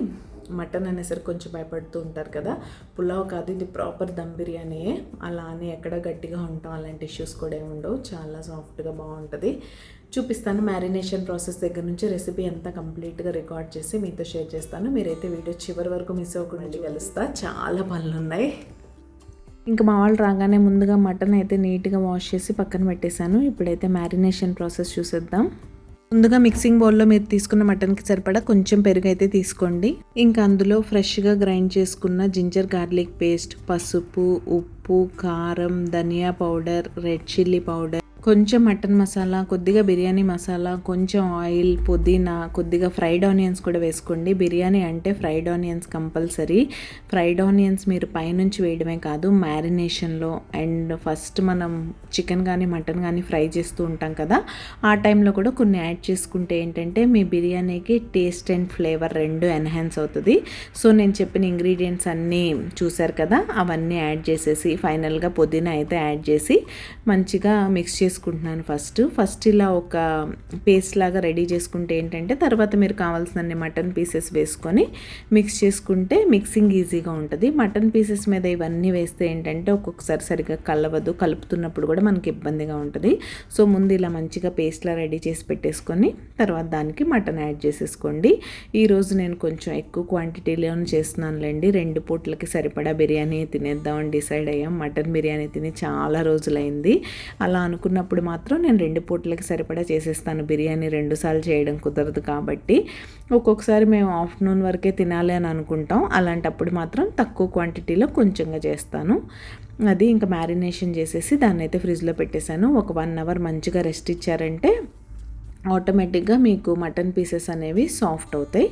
మటన్ అనేసరికి కొంచెం భయపడుతూ ఉంటారు కదా. పులావ్ కాదు, ఇది ప్రాపర్ దమ్ బిర్యానీయే. అలా అని ఎక్కడ గట్టిగా ఉంటాం అలాంటి ఇష్యూస్ కూడా ఏమి ఉండవు. చాలా సాఫ్ట్గా బాగుంటుంది. చూపిస్తాను మ్యారినేషన్ ప్రాసెస్ దగ్గర నుంచి రెసిపీ అంతా కంప్లీట్గా రికార్డ్ చేసి మీతో షేర్ చేస్తాను. మీరైతే వీడియో చివరి వరకు మిస్ అవ్వకుండా కలుస్తా. చాలా పనులు ఉన్నాయి. ఇంకా మా వాళ్ళు రాగానే ముందుగా మటన్ అయితే నీట్గా వాష్ చేసి పక్కన పెట్టేశాను. ఇప్పుడైతే మ్యారినేషన్ ప్రాసెస్ చూసేద్దాం. ముందుగా మిక్సింగ్ బౌల్లో మీరు తీసుకున్న మటన్కి సరిపడా కొంచెం పెరుగు అయితే తీసుకోండి. ఇంకా అందులో ఫ్రెష్గా గ్రైండ్ చేసుకున్న జింజర్ గార్లిక్ పేస్ట్, పసుపు, ఉప్పు, కారం, ధనియా పౌడర్, రెడ్ చిల్లీ పౌడర్, కొంచెం మటన్ మసాలా, కొద్దిగా బిర్యానీ మసాలా, కొంచెం ఆయిల్, పుదీనా, కొద్దిగా ఫ్రైడ్ ఆనియన్స్ కూడా వేసుకోండి. బిర్యానీ అంటే fried onions compulsory. Fried onions మీరు పైనుంచి వేయడమే కాదు, మ్యారినేషన్లో అండ్ ఫస్ట్ మనం చికెన్ కానీ మటన్ కానీ ఫ్రై చేస్తూ ఉంటాం కదా, ఆ టైంలో కూడా కొన్ని యాడ్ చేసుకుంటే ఏంటంటే మీ బిర్యానీకి టేస్ట్ అండ్ ఫ్లేవర్ రెండు ఎన్హాన్స్ అవుతుంది. సో నేను చెప్పిన ఇంగ్రీడియంట్స్ అన్నీ చూసారు కదా, అవన్నీ యాడ్ చేసేసి ఫైనల్గా పుదీనా అయితే యాడ్ చేసి మంచిగా మిక్స్ చేసుకుంటున్నాను. ఫస్ట్ ఇలా ఒక పేస్ట్ లాగా రెడీ చేసుకుంటే ఏంటంటే తర్వాత మీరు కావాల్సిన మటన్ పీసెస్ వేసుకొని మిక్స్ చేసుకుంటే మిక్సింగ్ ఈజీగా ఉంటుంది. మటన్ పీసెస్ మీద ఇవన్నీ వేస్తే ఏంటంటే ఒక్కొక్కసారి సరిగ్గా కలవదు, కలుపుతున్నప్పుడు కూడా మనకి ఇబ్బందిగా ఉంటుంది. సో ముందు ఇలా మంచిగా పేస్ట్లా రెడీ చేసి పెట్టేసుకొని తర్వాత దానికి మటన్ యాడ్ చేసేసుకోండి. ఈరోజు నేను కొంచెం ఎక్కువ క్వాంటిటీలోనే చేస్తున్నానులేండి. 2 పూటలకి సరిపడా బిర్యానీ తినేద్దామని డిసైడ్ అయ్యాం. మటన్ బిర్యానీ తిని చాలా రోజులైంది. అలా అనుకున్నప్పుడు మాత్రం నేను 2 పూటలకి సరిపడా చేసేస్తాను. బిర్యానీ 2 సార్లు చేయడం కుదరదు కాబట్టి ఒక్కొక్కసారి మేము ఆఫ్టర్నూన్ వరకే తినాలి అని అనుకుంటాం. అలాంటప్పుడు మాత్రం తక్కువ క్వాంటిటీలో కొంచెంగా చేస్తాను. అది ఇంకా మ్యారినేషన్ చేసేసి దాన్ని అయితే ఫ్రిడ్జ్లో పెట్టేశాను. ఒక 1 అవర్ మంచిగా రెస్ట్ ఇచ్చారంటే ఆటోమేటిక్గా మీకు మటన్ పీసెస్ అనేవి సాఫ్ట్ అవుతాయి.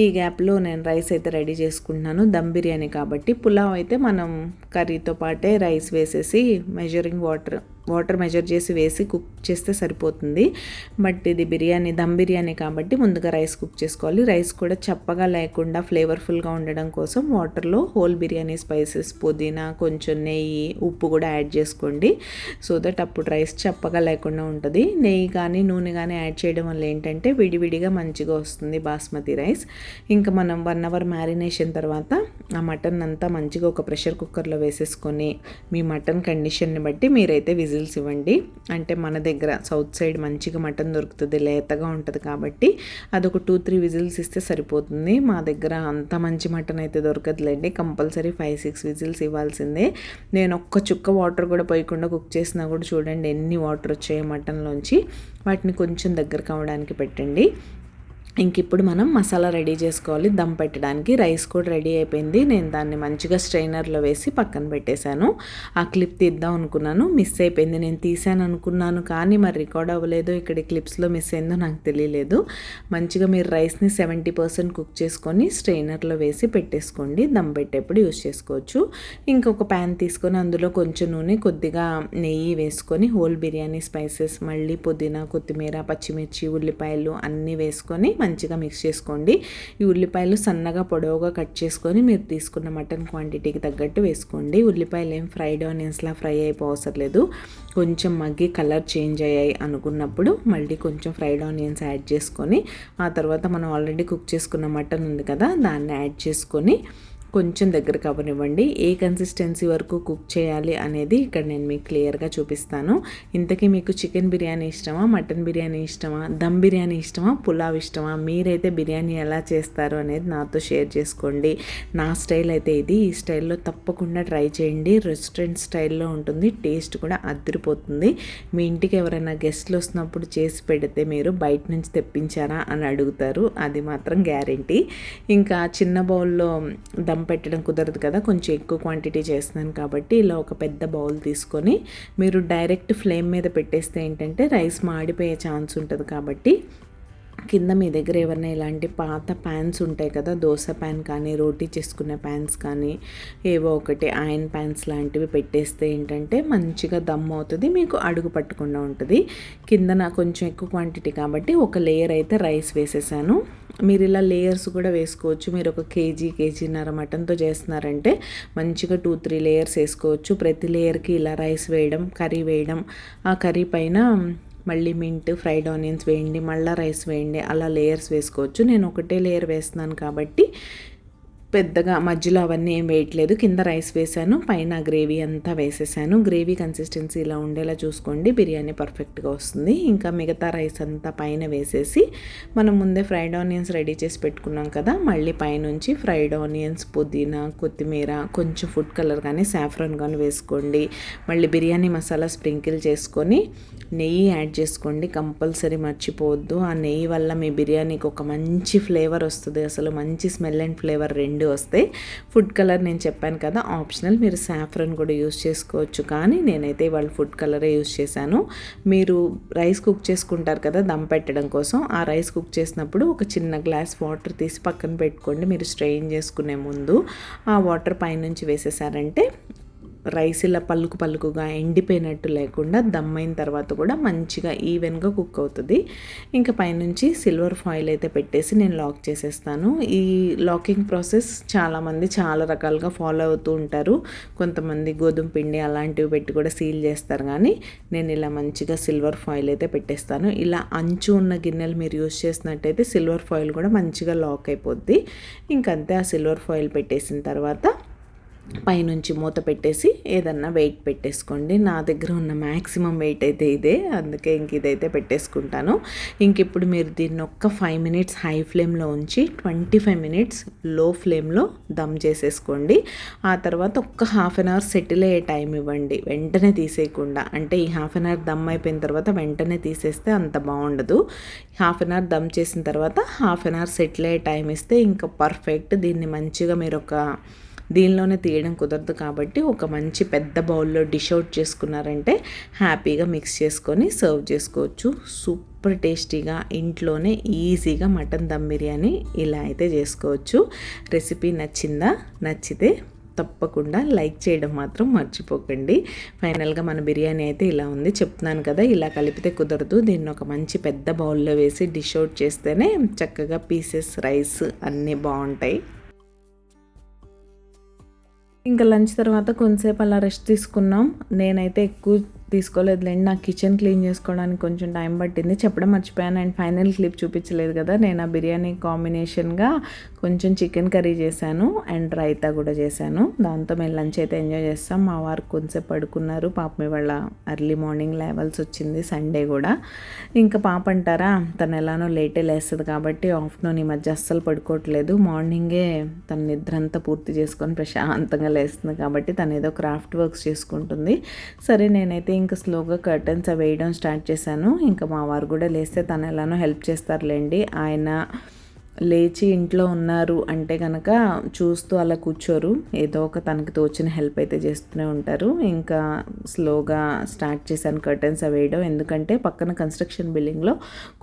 ఈ గ్యాప్లో నేను రైస్ అయితే రెడీ చేసుకుంటున్నాను. దమ్ బిర్యానీ కాబట్టి పులావ్ అయితే మనం కర్రీతో పాటే రైస్ వేసేసి మెజరింగ్ వాటర్ మెజర్ చేసి వేసి కుక్ చేస్తే సరిపోతుంది. బట్ ఇది బిర్యానీ దమ్ బిర్యానీ కాబట్టి ముందుగా రైస్ కుక్ చేసుకోవాలి. రైస్ కూడా చప్పగా లేకుండా ఫ్లేవర్ఫుల్గా ఉండడం కోసం వాటర్లో హోల్ బిర్యానీ స్పైసెస్, పుదీనా, కొంచెం నెయ్యి, ఉప్పు కూడా యాడ్ చేసుకోండి. సో దట్ అప్పుడు రైస్ చప్పగా లేకుండా ఉంటుంది. నెయ్యి కానీ నూనె కానీ యాడ్ చేయడం వల్ల ఏంటంటే విడివిడిగా మంచిగా వస్తుంది బాస్మతి రైస్. ఇంకా మనం 1 అవర్ మ్యారినేషన్ తర్వాత ఆ మటన్ అంతా మంచిగా ఒక ప్రెషర్ కుక్కర్లో వేసేసుకొని మీ మటన్ కండిషన్ని బట్టి మీరైతే విజిల్స్ ఇవ్వండి. అంటే మన దగ్గర సౌత్ సైడ్ మంచిగా మటన్ దొరుకుతుంది, లేతగా ఉంటుంది కాబట్టి అదొక 2-3 విజిల్స్ ఇస్తే సరిపోతుంది. మా దగ్గర అంత మంచి మటన్ అయితే దొరకదులేండి. కంపల్సరీ 5-6 విజిల్స్ ఇవ్వాల్సిందే. నేను ఒక్క చుక్క వాటర్ కూడా పోయకుండా కుక్ చేసినా కూడా చూడండి ఎన్ని వాటర్ వచ్చాయో మటన్లోంచి. వాటిని కొంచెం దగ్గర కావడానికి పెట్టండి. ఇంక ఇప్పుడు మనం మసాలా రెడీ చేసుకోవాలి దమ్ పెట్టడానికి. రైస్ కూడా రెడీ అయిపోయింది. నేను దాన్ని మంచిగా స్ట్రైనర్లో వేసి పక్కన పెట్టేశాను. ఆ క్లిప్ తీద్దాం అనుకున్నాను, మిస్ అయిపోయింది. నేను తీసాను అనుకున్నాను కానీ మరి రికార్డ్ అవ్వలేదు. ఇక్కడ క్లిప్స్లో మిస్ అయిందో నాకు తెలియలేదు. మంచిగా మీరు రైస్ని 70% కుక్ చేసుకొని స్ట్రైనర్లో వేసి పెట్టేసుకోండి. దమ్ పెట్టేప్పుడు యూస్ చేసుకోవచ్చు. ఇంకొక ప్యాన్ తీసుకొని అందులో కొంచెం నూనె, కొద్దిగా నెయ్యి వేసుకొని హోల్ బిర్యానీ స్పైసెస్, మళ్ళీ పుదీనా, కొత్తిమీర, పచ్చిమిర్చి, ఉల్లిపాయలు అన్నీ వేసుకొని మంచిగా మిక్స్ చేసుకోండి. ఈ ఉల్లిపాయలు సన్నగా పొడవుగా కట్ చేసుకొని మీరు తీసుకున్న మటన్ క్వాంటిటీకి తగ్గట్టు వేసుకోండి. ఉల్లిపాయలు ఏం ఫ్రైడ్ ఆనియన్స్లా ఫ్రై అయిపోవసరం లేదు. కొంచెం మగ్గి కలర్ చేంజ్ అయ్యాయి అనుకున్నప్పుడు మళ్ళీ కొంచెం ఫ్రైడ్ ఆనియన్స్ యాడ్ చేసుకొని ఆ తర్వాత మనం ఆల్రెడీ కుక్ చేసుకున్న మటన్ ఉంది కదా దాన్ని యాడ్ చేసుకొని కొంచెం దగ్గరకు అవ్వనివ్వండి. ఏ కన్సిస్టెన్సీ వరకు కుక్ చేయాలి అనేది ఇక్కడ నేను మీకు క్లియర్గా చూపిస్తాను. ఇంతకీ మీకు చికెన్ బిర్యానీ ఇష్టమా, మటన్ బిర్యానీ ఇష్టమా, దమ్ బిర్యానీ ఇష్టమా, పులావ్ ఇష్టమా? మీరైతే బిర్యానీ ఎలా చేస్తారు అనేది నాతో షేర్ చేసుకోండి. నా స్టైల్ అయితే ఇది. ఈ స్టైల్లో తప్పకుండా ట్రై చేయండి. రెస్టారెంట్ స్టైల్లో ఉంటుంది, టేస్ట్ కూడా అదిరిపోతుంది. మీ ఇంటికి ఎవరైనా గెస్ట్లు వస్తున్నప్పుడు చేసి పెడితే మీరు బయట నుంచి తెప్పించారా అని అడుగుతారు, అది మాత్రం గ్యారెంటీ. ఇంకా చిన్న బౌల్లో దమ్ పెట్టడం కుదరదు కదా, కొంచెం ఎక్కువ క్వాంటిటీ చేస్తున్నాను కాబట్టి ఇలా ఒక పెద్ద బౌల్ తీసుకొని మీరు డైరెక్ట్ ఫ్లేమ్ మీద పెట్టేస్తే ఏంటంటే రైస్ మాడిపోయే ఛాన్స్ ఉంటుంది. కాబట్టి కింద మీ దగ్గర ఏమన్నా ఇలాంటి పాత ప్యాన్స్ ఉంటాయి కదా, దోశ ప్యాన్ కానీ రోటీ చేసుకునే ప్యాన్స్ కానీ ఏవో ఒకటి ఐరన్ ప్యాన్స్ లాంటివి పెట్టేస్తే ఏంటంటే మంచిగా దమ్ అవుతుంది, మీకు అడుగు పట్టకుండా ఉంటుంది. కింద కొంచెం ఎక్కువ క్వాంటిటీ కాబట్టి ఒక లేయర్ అయితే రైస్ వేసేసాను. మీరు ఇలా లేయర్స్ కూడా వేసుకోవచ్చు. మీరు ఒక కేజీన్నర మటన్తో చేస్తున్నారంటే మంచిగా 2-3 లేయర్స్ వేసుకోవచ్చు. ప్రతి లేయర్కి ఇలా రైస్ వేయడం, కర్రీ వేయడం, ఆ కర్రీ పైన మళ్ళీ మింట్, ఫ్రైడ్ ఆనియన్స్ వేయండి, మళ్ళీ రైస్ వేయండి, అలా లేయర్స్ వేసుకోవచ్చు. నేను ఒకటే లేయర్ వేస్తున్నాను కాబట్టి పెద్దగా మధ్యలో అవన్నీ ఏం వేయట్లేదు. కింద రైస్ వేసాను, పైన గ్రేవీ అంతా వేసేసాను. గ్రేవీ కన్సిస్టెన్సీ ఇలా ఉండేలా చూసుకోండి, బిర్యానీ పర్ఫెక్ట్గా వస్తుంది. ఇంకా మిగతా రైస్ అంతా పైన వేసేసి మనం ముందే ఫ్రైడ్ ఆనియన్స్ రెడీ చేసి పెట్టుకున్నాం కదా, మళ్ళీ పైనుంచి ఫ్రైడ్ ఆనియన్స్, పుదీనా, కొత్తిమీర, కొంచెం ఫుడ్ కలర్ కానీ సాఫ్రాన్ కానీ వేసుకోండి. మళ్ళీ బిర్యానీ మసాలా స్ప్రింకిల్ చేసుకొని నెయ్యి యాడ్ చేసుకోండి, కంపల్సరీ మర్చిపోవద్దు. ఆ నెయ్యి వల్ల మీ బిర్యానీకి ఒక మంచి ఫ్లేవర్ వస్తుంది, అసలు మంచి స్మెల్ అండ్ ఫ్లేవర్ రెండు వస్తాయి. ఫుడ్ కలర్ నేను చెప్పాను కదా ఆప్షనల్, మీరు సాఫ్రన్ కూడా యూస్ చేసుకోవచ్చు, కానీ నేనైతే ఇవాళ ఫుడ్ కలరే యూస్ చేశాను. మీరు రైస్ కుక్ చేసుకుంటారు కదా దమ్ పెట్టడం కోసం, ఆ రైస్ కుక్ చేసినప్పుడు ఒక చిన్న గ్లాస్ వాటర్ తీసి పక్కన పెట్టుకోండి. మీరు స్ట్రెయిన్ చేసుకునే ముందు ఆ వాటర్ పైనుంచి వేసేసారంటే రైస్ ఇలా పలుకుగా ఎండిపోయినట్టు లేకుండా దమ్ అయిన తర్వాత కూడా మంచిగా ఈవెన్గా కుక్ అవుతుంది. ఇంకా పైనుంచి సిల్వర్ ఫాయిల్ అయితే పెట్టేసి నేను లాక్ చేసేస్తాను. ఈ లాకింగ్ ప్రాసెస్ చాలామంది చాలా రకాలుగా ఫాలో అవుతూ ఉంటారు. కొంతమంది గోధుమ పిండి అలాంటివి పెట్టి కూడా సీల్ చేస్తారు, కానీ నేను ఇలా మంచిగా సిల్వర్ ఫాయిల్ అయితే పెట్టేస్తాను. ఇలా అంచు ఉన్న గిన్నెలు మీరు యూస్ చేసినట్టయితే సిల్వర్ ఫాయిల్ కూడా మంచిగా లాక్ అయిపోద్ది. ఇంకంతే, ఆ సిల్వర్ ఫాయిల్ పెట్టేసిన తర్వాత పైనుంచి మూత పెట్టేసి ఏదన్నా వెయిట్ పెట్టేసుకోండి. నా దగ్గర ఉన్న మ్యాక్సిమం వెయిట్ అయితే ఇదే, అందుకే ఇంక ఇదైతే పెట్టేసుకుంటాను. ఇంక ఇప్పుడు మీరు దీన్ని ఒక్క 5 మినిట్స్ హై ఫ్లేమ్లో ఉంచి 25 మినిట్స్ లో ఫ్లేమ్లో దమ్ చేసేసుకోండి. ఆ తర్వాత ఒక్క హాఫ్ అన్ అవర్ సెటిల్ అయ్యే టైం ఇవ్వండి, వెంటనే తీసేయకుండా. అంటే ఈ హాఫ్ అన్ అవర్ దమ్ అయిపోయిన తర్వాత వెంటనే తీసేస్తే అంత బాగుండదు. హాఫ్ అన్ అవర్ దమ్ చేసిన తర్వాత హాఫ్ అన్ అవర్ సెటిల్ అయ్యే టైం ఇస్తే ఇంకా పర్ఫెక్ట్. దీన్ని మంచిగా మీరు దీనిలోనే తీయడం కుదరదు కాబట్టి ఒక మంచి పెద్ద బౌల్లో డిష్ అవుట్ చేసుకున్నారంటే హ్యాపీగా మిక్స్ చేసుకొని సర్వ్ చేసుకోవచ్చు. సూపర్ టేస్టీగా ఇంట్లోనే ఈజీగా మటన్ దమ్ బిర్యానీ ఇలా అయితే చేసుకోవచ్చు. రెసిపీ నచ్చిందా? నచ్చితే తప్పకుండా లైక్ చేయడం మాత్రం మర్చిపోకండి. ఫైనల్గా మన బిర్యానీ అయితే ఇలా ఉంది. చెప్తున్నాను కదా, ఇలా కలిపితే కుదరదు. దీన్ని ఒక మంచి పెద్ద బౌల్లో వేసి డిష్ అవుట్ చేస్తేనే చక్కగా పీసెస్, రైస్ అన్నీ బాగుంటాయి. ఇంకా లంచ్ తర్వాత కొంతసేపు అలా రెస్ట్ తీసుకున్నాం. నేనైతే ఎక్కువ తీసుకోలేదులేండి, నాకు కిచెన్ క్లీన్ చేసుకోవడానికి కొంచెం టైం పట్టింది, చెప్పడం మర్చిపోయాను. అండ్ ఫైనల్ క్లిప్ చూపించలేదు కదా, నేను ఆ బిర్యానీ కాంబినేషన్గా కొంచెం చికెన్ కర్రీ చేశాను అండ్ రైతా కూడా చేశాను. దాంతో మేము లంచ్ అయితే ఎంజాయ్ చేస్తాం. మా వారు కొంచెంసేపు పడుకున్నారు, పాపం ఇవాళ ఎర్లీ మార్నింగ్ లేవాల్సి వచ్చింది, సండే కూడా. ఇంకా పాప అంటారా, తను ఎలానో లేటే లేస్తుంది కాబట్టి ఆఫ్టర్నూన్ ఈ మధ్య అస్సలు పడుకోవట్లేదు. మార్నింగే తన నిద్రంతా పూర్తి చేసుకొని ప్రశాంతంగా లేస్తుంది కాబట్టి తను ఏదో క్రాఫ్ట్ వర్క్స్ చేసుకుంటుంది. సరే నేనైతే ఇంకా స్లోగా కర్టన్స్ వేయడం స్టార్ట్ చేశాను. ఇంకా మా వారు కూడా లేస్తే తను ఎలానో హెల్ప్ చేస్తారులేండి. ఆయన లేచి ఇంట్లో ఉన్నారు అంటే కనుక చూస్తూ అలా కూర్చోరు, ఏదో ఒక తనకి తోచిన హెల్ప్ అయితే చేస్తూనే ఉంటారు. ఇంకా స్లోగా స్టార్ట్ చేశాను కర్టన్స్ వేయడం, ఎందుకంటే పక్కన కన్స్ట్రక్షన్ బిల్డింగ్లో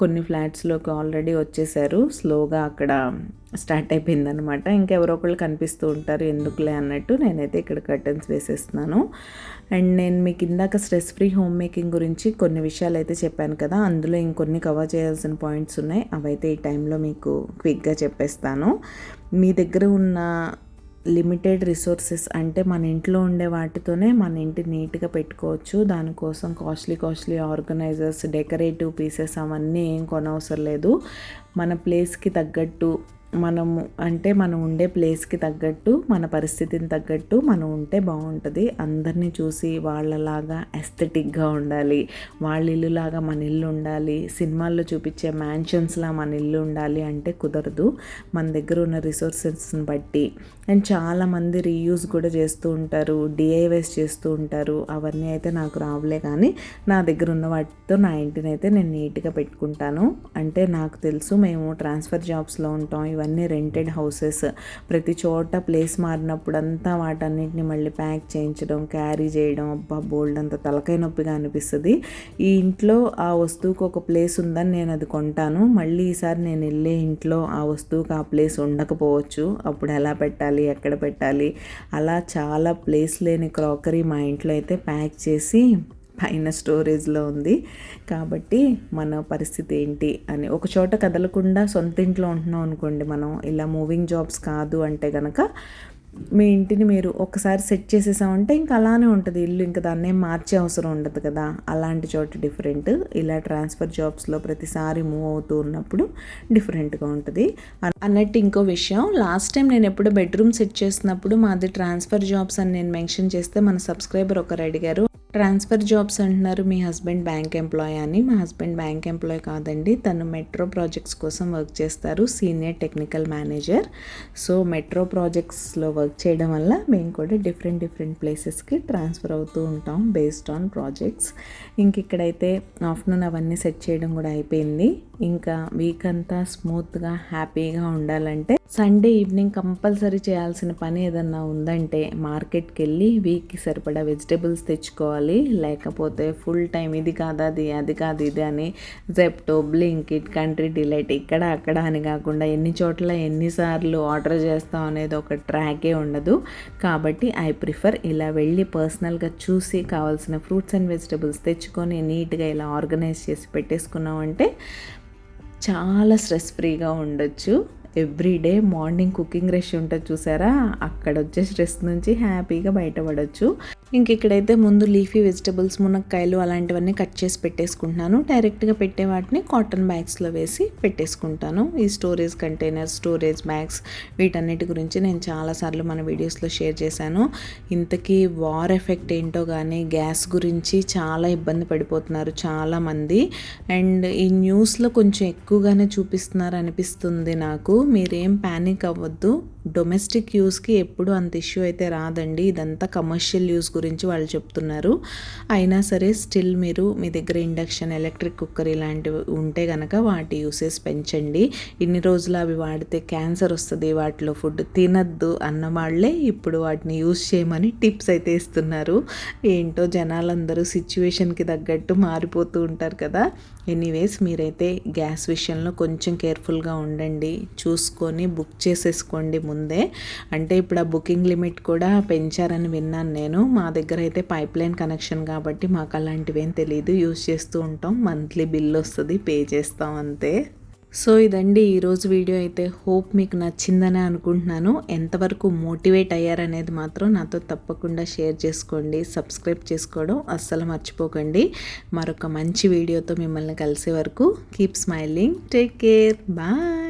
కొన్ని ఫ్లాట్స్లోకి ఆల్రెడీ వచ్చేసారు. స్లోగా అక్కడ స్టార్ట్ అయిపోయిందనమాట. ఇంకెవరో ఒకళ్ళు కనిపిస్తూ ఉంటారు, ఎందుకులే అన్నట్టు నేనైతే ఇక్కడ కర్టన్స్ వేసేస్తున్నాను. అండ్ నేను మీకు ఇందాక స్ట్రెస్ ఫ్రీ హోమ్ మేకింగ్ గురించి కొన్ని విషయాలు అయితే చెప్పాను కదా, అందులో ఇంకొన్ని కవర్ చేయాల్సిన పాయింట్స్ ఉన్నాయి. అవైతే ఈ టైంలో మీకు క్విక్గా చెప్పేస్తాను. మీ దగ్గర ఉన్న లిమిటెడ్ రిసోర్సెస్ అంటే మన ఇంట్లో ఉండే వాటితోనే మన ఇంటి నీట్గా పెట్టుకోవచ్చు. దానికోసం కాస్ట్లీ ఆర్గనైజర్స్, డెకరేటివ్ పీసెస్ అవన్నీ ఏం కొనవసరం లేదు. మన ప్లేస్కి తగ్గట్టు మనం ఉండే ప్లేస్కి తగ్గట్టు, మన పరిస్థితిని తగ్గట్టు మనం ఉంటే బాగుంటుంది. అందరినీ చూసి వాళ్ళలాగా ఎస్థెటిక్గా ఉండాలి, వాళ్ళ ఇల్లులాగా మన ఇల్లు ఉండాలి, సినిమాల్లో చూపించే మ్యాన్షన్స్లా మన ఇల్లు ఉండాలి అంటే కుదరదు. మన దగ్గర ఉన్న రిసోర్సెస్ని బట్టి. అండ్ చాలామంది రీయూజ్ కూడా చేస్తూ ఉంటారు, డిఐవైస్ చేస్తూ ఉంటారు. అవన్నీ అయితే నాకు రావులే, కానీ నా దగ్గర ఉన్న వాటితో నా ఇంటిని అయితే నేను నీట్గా పెట్టుకుంటాను. అంటే నాకు తెలుసు, మేము ట్రాన్స్ఫర్ జాబ్స్లో ఉంటాం, ఇవన్నీ రెంటెడ్ హౌసెస్. ప్రతి చోట ప్లేస్ మారినప్పుడంతా వాటన్నిటిని మళ్ళీ ప్యాక్ చేయించడం, క్యారీ చేయడం, అబ్బా బోల్డ్ అంత తలకాయ నొప్పిగా అనిపిస్తుంది. ఈ ఇంట్లో ఆ వస్తువుకి ఒక ప్లేస్ ఉందని నేను అది కొంటాను, మళ్ళీ ఈసారి నేను వెళ్ళే ఇంట్లో ఆ వస్తువుకి ఆ ప్లేస్ ఉండకపోవచ్చు. అప్పుడు ఎలా పెట్టాలి, ఎక్కడ పెట్టాలి, అలా చాలా ప్లేస్ లేని క్రాకరీ మా ఇంట్లో అయితే ప్యాక్ చేసి పైన స్టోరేజ్లో ఉంది. కాబట్టి మన పరిస్థితి ఏంటి అని ఒక చోట కదలకుండా సొంత ఇంట్లో ఉంటున్నాం అనుకోండి, మనం ఇలా మూవింగ్ జాబ్స్ కాదు అంటే కనుక మీ ఇంటిని మీరు ఒకసారి సెట్ చేసేసామంటే ఇంకా అలానే ఉంటుంది ఇల్లు, ఇంకా దాన్ని ఏం మార్చే అవసరం ఉండదు కదా. అలాంటి చోట డిఫరెంట్. ఇలా ట్రాన్స్ఫర్ జాబ్స్లో ప్రతిసారి మూవ్ అవుతూ ఉన్నప్పుడు డిఫరెంట్గా ఉంటుంది అన్నట్టు. ఇంకో విషయం, లాస్ట్ టైం నేను ఎప్పుడు బెడ్రూమ్ సెట్ చేసినప్పుడు మాది ట్రాన్స్ఫర్ జాబ్స్ అని నేను మెన్షన్ చేస్తే మన సబ్స్క్రైబర్ ఒకరు అడిగారు, ట్రాన్స్ఫర్ జాబ్స్ అంటున్నారు, మీ హస్బెండ్ బ్యాంక్ ఎంప్లాయ్ అని. మా హస్బెండ్ బ్యాంక్ ఎంప్లాయ్ కాదండి, తను మెట్రో ప్రాజెక్ట్స్ కోసం వర్క్ చేస్తారు, senior technical manager. So metro ప్రాజెక్ట్స్లో వర్క్ చేయడం వల్ల మేము కూడా డిఫరెంట్ ప్లేసెస్కి ట్రాన్స్ఫర్ అవుతూ ఉంటాం బేస్డ్ ఆన్ ప్రాజెక్ట్స్. ఇంక ఇక్కడైతే ఆఫ్టర్నూన్ అవన్నీ సెట్ చేయడం కూడా అయిపోయింది. ఇంకా వీక్ అంతా స్మూత్గా హ్యాపీగా ఉండాలంటే సండే ఈవినింగ్ కంపల్సరీ చేయాల్సిన పని ఏదన్నా ఉందంటే మార్కెట్కి వెళ్ళి వీక్కి సరిపడా వెజిటేబుల్స్ తెచ్చుకోవాలి. లేకపోతే ఫుల్ టైం ఇది కాదు అది కాదు ఇది అని జెప్టో, బ్లింకిట్, కంట్రీ డిలైట్ ఇక్కడ అక్కడ అని కాకుండా ఎన్ని చోట్ల ఎన్నిసార్లు ఆర్డర్ చేస్తాం అనేది ఒక ట్రాకే ఉండదు. కాబట్టి ఐ ప్రిఫర్ ఇలా వెళ్ళి పర్సనల్గా చూసి కావాల్సిన ఫ్రూట్స్ అండ్ వెజిటేబుల్స్ తెచ్చుకొని నీట్గా ఇలా ఆర్గనైజ్ చేసి పెట్టేసుకున్నామంటే చాలా స్ట్రెస్ ఫ్రీగా ఉండొచ్చు. ఎవ్రీడే మార్నింగ్ కుకింగ్ రష్ ఉంటుంది చూసారా, అక్కడ వచ్చే స్ట్రెస్ నుంచి హ్యాపీగా బయటపడవచ్చు. ఇంక ఇక్కడైతే ముందు లీఫీ వెజిటబుల్స్, మునక్కాయలు అలాంటివన్నీ కట్ చేసి పెట్టేసుకుంటున్నాను. డైరెక్ట్గా పెట్టే వాటిని కాటన్ బ్యాగ్స్లో వేసి పెట్టేసుకుంటాను. ఈ స్టోరేజ్ కంటైనర్స్, స్టోరేజ్ బ్యాగ్స్ వీటన్నిటి గురించి నేను చాలాసార్లు మన వీడియోస్లో షేర్ చేశాను. ఇంతకీ వార్ ఎఫెక్ట్ ఏంటో కానీ గ్యాస్ గురించి చాలా ఇబ్బంది పడిపోతున్నారు చాలామంది. అండ్ ఈ న్యూస్లో కొంచెం ఎక్కువగానే చూపిస్తున్నారు అనిపిస్తుంది నాకు. మీరేం ప్యానిక్ అవ్వద్దు, డొమెస్టిక్ యూస్కి ఎప్పుడు అంత ఇష్యూ అయితే రాదండి. ఇదంతా కమర్షియల్ యూస్ గురించి వాళ్ళు చెప్తున్నారు. అయినా సరే స్టిల్ మీరు మీ దగ్గర ఇండక్షన్, ఎలక్ట్రిక్ కుక్కర్ ఇలాంటివి ఉంటే కనుక వాటి యూసేజ్ పెంచండి. ఇన్ని రోజులు అవి వాడితే క్యాన్సర్ వస్తుంది, వాటిలో ఫుడ్ తినద్దు అన్న వాళ్ళే ఇప్పుడు వాటిని యూస్ చేయమని టిప్స్ అయితే ఇస్తున్నారు. ఏంటో జనాలందరూ సిచ్యువేషన్కి తగ్గట్టు మారిపోతూ ఉంటారు కదా. ఎనీవేస్ మీరైతే గ్యాస్ విషయంలో కొంచెం కేర్ఫుల్గా ఉండండి, చూసుకొని బుక్ చేసేసుకోండి ముందే. అంటే ఇప్పుడు ఆ బుకింగ్ లిమిట్ కూడా పెంచారని విన్నాను నేను. మా దగ్గర అయితే పైప్ లైన్ కనెక్షన్ కాబట్టి మాకు అలాంటివేం తెలియదు, యూజ్ చేస్తూ ఉంటాం, మంత్లీ బిల్ వస్తుంది, పే చేస్తాం అంతే. సో ఇదండి ఈరోజు వీడియో అయితే. హోప్ మీకు నచ్చిందని అనుకుంటున్నాను. ఎంతవరకు మోటివేట్ అయ్యారనేది మాత్రం నాతో తప్పకుండా షేర్ చేసుకోండి. సబ్స్క్రైబ్ చేసుకోవడం అస్సలు మర్చిపోకండి. మరొక మంచి వీడియోతో మిమ్మల్ని కలిసే వరకు keep smiling, take care, bye.